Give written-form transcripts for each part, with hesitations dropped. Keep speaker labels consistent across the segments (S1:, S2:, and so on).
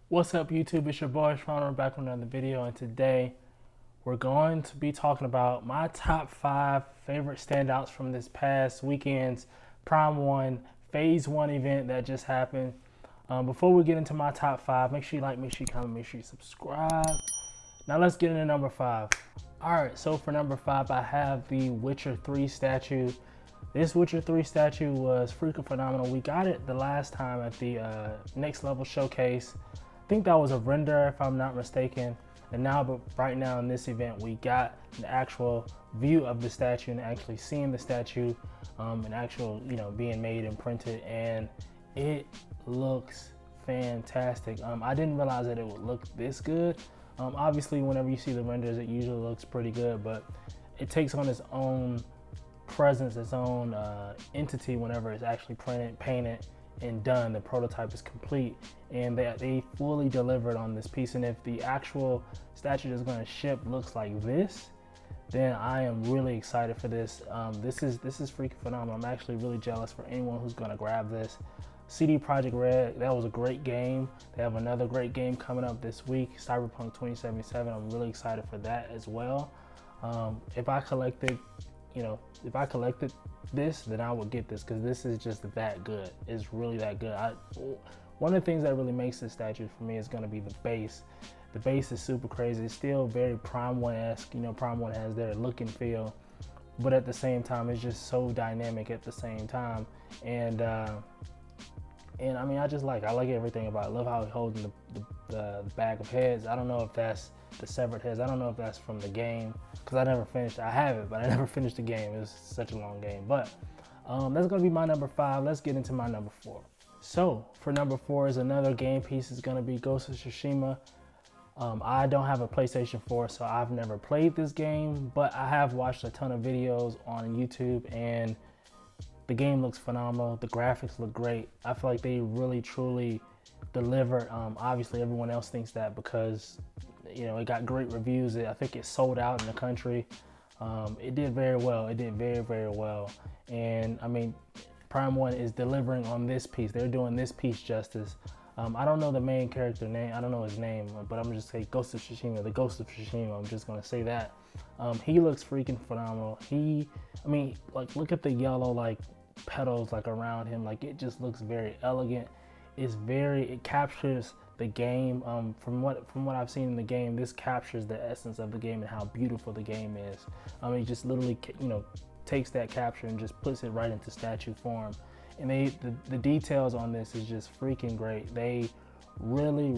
S1: What's up, YouTube? It's your boy Shroner back with another video, and today we're going to be talking about my top 5 favorite standouts from this past weekend's Prime 1 Phase 1 event that just happened. Before we get into my top 5, make sure you like, make sure you comment, make sure you subscribe. Now let's get into number 5. Alright, so for number 5, I have the Witcher 3 statue. This Witcher 3 statue was freaking phenomenal. We got it the last time at the Next Level Showcase. I think that was a render if I'm not mistaken. And now, but right now in this event, we got an actual view of the statue and actually seeing the statue, and actual, being made and printed, and it looks fantastic. I didn't realize that it would look this good. Obviously, whenever you see the renders, it usually looks pretty good, but it takes on its own presence, its own entity whenever it's actually printed, painted, and done. The prototype is complete, and they fully delivered on this piece. And if the actual statue that's going to ship looks like this, then I am really excited for this. This is freaking phenomenal. I'm actually really jealous for anyone who's going to grab this. CD Projekt Red, that was a great game. They have another great game coming up this week, Cyberpunk 2077. I'm really excited for that as well. If I collected this, then I would get this, because this is just that good. It's really that good. One of the things that really makes this statue for me is going to be the base. The base is super crazy. It's still very Prime 1-esque. Prime 1 has their look and feel, but at the same time, it's just so dynamic at the same time. And I mean, I like everything about it. I love how he's holding the bag of heads. I don't know if that's the severed heads. I don't know if that's from the game, because I never finished. I have it, but I never finished the game. It was such a long game. But that's gonna be my number 5. Let's get into my number 4. So for number 4 is another game piece. It's gonna be Ghost of Tsushima. I don't have a PlayStation 4, so I've never played this game, but I have watched a ton of videos on YouTube, and the game looks phenomenal. The graphics look great. I feel like they really truly delivered. Obviously everyone else thinks that because it got great reviews. I think it sold out in the country. It did very well. It did very, very well. And I mean, Prime 1 is delivering on this piece. They're doing this piece justice. I don't know the main character name. I don't know his name, but I'm just say Ghost of Tsushima, the Ghost of Tsushima. I'm just gonna say that. He looks freaking phenomenal. Look at the yellow petals around him. It just looks very elegant. It captures the game. From what I've seen in the game, this captures the essence of the game and how beautiful the game is. It just literally takes that capture and just puts it right into statue form. And the details on this is just freaking great. They really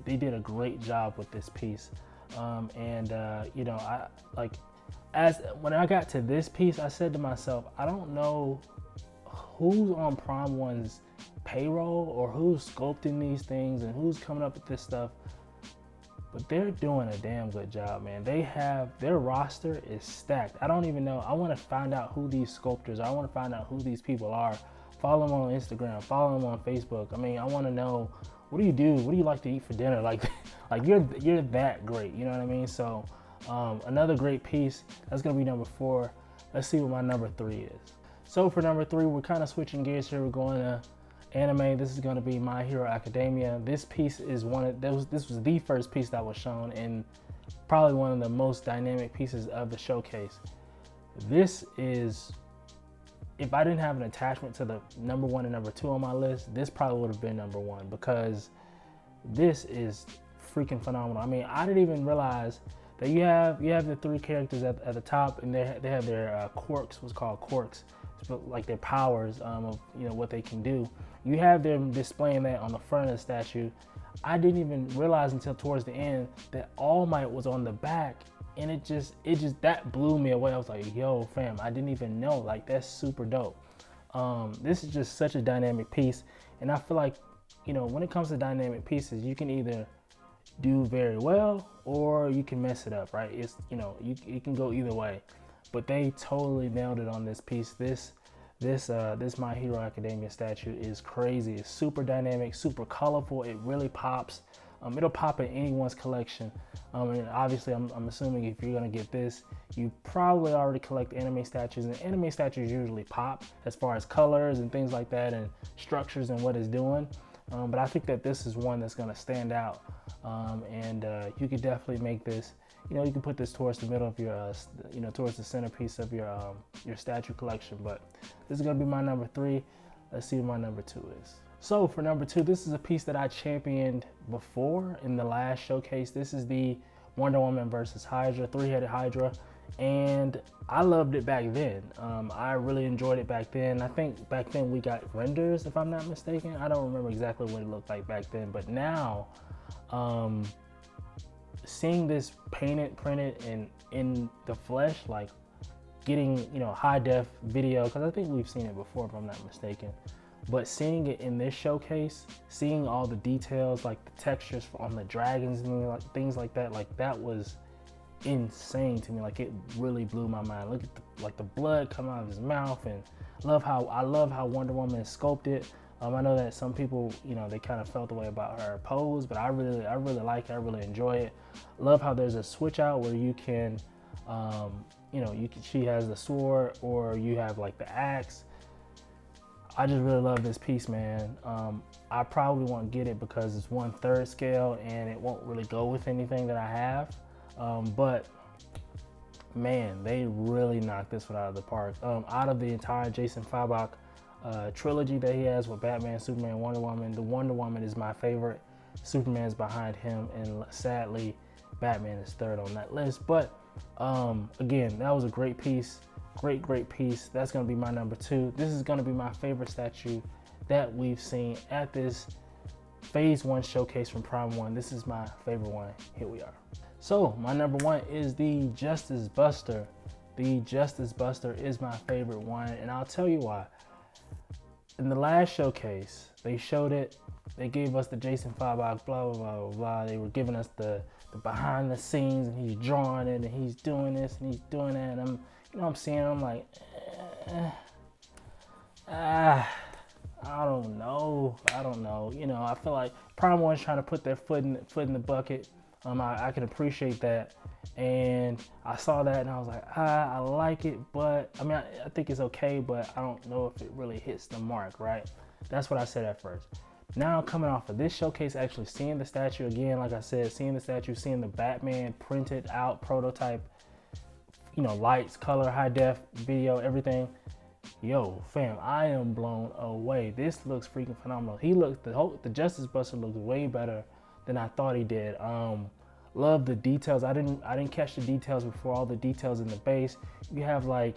S1: they did a great job with this piece. When I got to this piece, I said to myself, I don't know who's on Prime 1's payroll or who's sculpting these things and who's coming up with this stuff, but they're doing a damn good job, man. Their roster is stacked. I don't even know. I want to find out who these sculptors are. I want to find out who these people are. Follow them on Instagram, follow them on Facebook. I want to know, what do you do? What do you like to eat for dinner? You're that great, you know what I mean? So another great piece. That's gonna be number 4. Let's see what my number 3 is. So for number 3, we're kind of switching gears here. We're going to anime. This is going to be My Hero Academia. This piece is this was the first piece that was shown, and probably one of the most dynamic pieces of the showcase. This is, if I didn't have an attachment to the number 1 and number 2 on my list, this probably would have been number 1, because this is freaking phenomenal. I didn't even realize that you have the 3 characters at the top, and they have their quirks, what's called quirks, like their powers of what they can do. You have them displaying that on the front of the statue. I didn't even realize until towards the end that All Might was on the back, and it just that blew me away. I was like, yo fam, I didn't even know. That's super dope. This is just such a dynamic piece, and I feel like when it comes to dynamic pieces, you can either do very well or you can mess it up, right? It's you can go either way, but they totally nailed it on this piece. This My Hero Academia statue is crazy. It's super dynamic, super colorful. It really pops. It'll pop in anyone's collection. And obviously, I'm assuming if you're gonna get this, you probably already collect anime statues, and anime statues usually pop as far as colors and things like that, and structures and what it's doing. But I think that this is one that's going to stand out, and you could definitely make this. You can put this towards the middle of your, towards the centerpiece of your statue collection. But this is going to be my number 3. Let's see what my number 2 is. So for number 2, this is a piece that I championed before in the last showcase. This is the Wonder Woman versus Hydra, 3-headed Hydra. And I loved it back then. I really enjoyed it back then. I think back then we got renders, if I'm not mistaken. I don't remember exactly what it looked like back then. But now, seeing this painted, printed, and in the flesh, like getting, high def video, because I think we've seen it before, if I'm not mistaken. But seeing it in this showcase, seeing all the details, like the textures on the dragons and things like that was insane to me. Like, it really blew my mind. Look at the blood coming out of his mouth, and I love how Wonder Woman is sculpted. I know that some people, they kind of felt the way about her pose, but I really like it. I really enjoy it. Love how there's a switch out where you can, she has the sword, or you have like the axe. I just really love this piece, man. I probably won't get it because it's 1/3 scale and it won't really go with anything that I have. But man, they really knocked this one out of the park. Out of the entire Jason Fabok trilogy that he has with Batman, Superman, Wonder Woman, the Wonder Woman is my favorite. Superman's behind him, and sadly, Batman is 3rd on that list. But again, that was a great piece. Great piece. That's gonna be my number 2. This is gonna be my favorite statue that we've seen at this Phase 1 showcase from Prime 1. This is my favorite one. Here we are. So my number 1 is the Justice Buster. The Justice Buster is my favorite one, and I'll tell you why. In the last showcase, they showed it. They gave us the Jason Fabok, blah, blah, blah, blah. They were giving us the behind the scenes, and he's drawing it, and he's doing this, and he's doing that, and I'm seeing it, I'm like, I don't know. I feel like Prime 1's trying to put their foot in the bucket. I can appreciate that, and I saw that, and I was like, I like it, but I think it's okay, but I don't know if it really hits the mark, right? That's what I said at first. Now, coming off of this showcase, actually seeing the statue again, like I said, seeing the statue, seeing the Batman printed out prototype, lights, color, high def video, everything. Yo, fam, I am blown away. This looks freaking phenomenal. The Justice Buster looks way better than I thought he did. Love the details. I didn't catch the details before. All the details in the base. You have the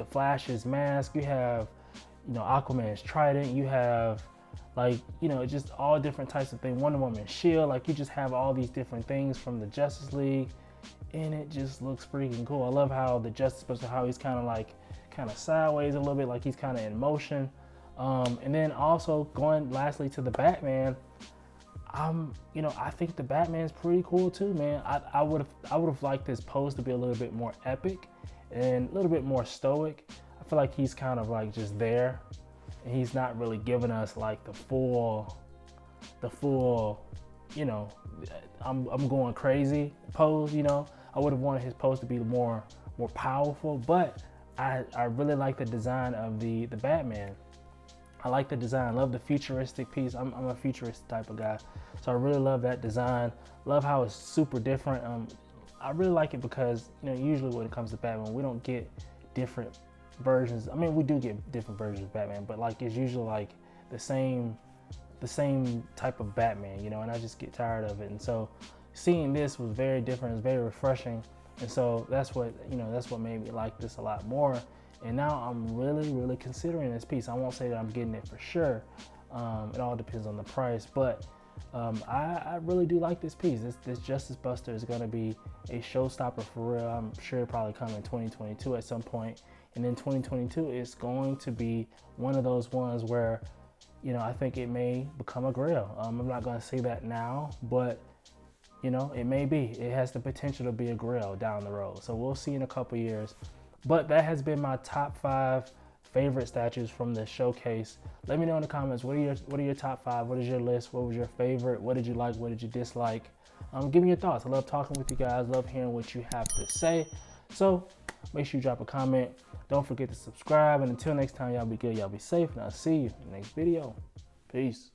S1: Flash's mask. You have, Aquaman's trident. You have just all different types of things. Wonder Woman's shield. Like, you just have all these different things from the Justice League, and it just looks freaking cool. I love how the Justice Buster, how he's kind of sideways a little bit, like he's kind of in motion. And then also going lastly to the Batman, I think the Batman's pretty cool too, man. I would have liked his pose to be a little bit more epic and a little bit more stoic. I feel like he's kind of like just there, and he's not really giving us like the full, I'm going crazy pose. I would have wanted his pose to be more powerful, but I really like the design of the Batman. I like the design. Love the futuristic piece. I'm a futuristic type of guy, so I really love that design. Love how it's super different. I really like it because usually when it comes to Batman, we don't get different versions. We do get different versions of Batman, but like it's usually like the same type of Batman, and I just get tired of it. And so seeing this was very different. It's very refreshing, and so that's what made me like this a lot more. And now I'm really considering this piece. I won't say that I'm getting it for sure. It all depends on the price, but I really do like this piece. This Justice Buster is going to be a showstopper for real. I'm sure it'll probably come in 2022 at some point. And then 2022 is going to be one of those ones where, I think it may become a grail. I'm not going to say that now, but it may be. It has the potential to be a grail down the road. So we'll see in a couple years. But that has been my top 5 favorite statues from the showcase. Let me know in the comments, what are your top 5? What is your list? What was your favorite? What did you like? What did you dislike? Give me your thoughts. I love talking with you guys. Love hearing what you have to say. So make sure you drop a comment. Don't forget to subscribe. And until next time, y'all be good. Y'all be safe. And I'll see you in the next video. Peace.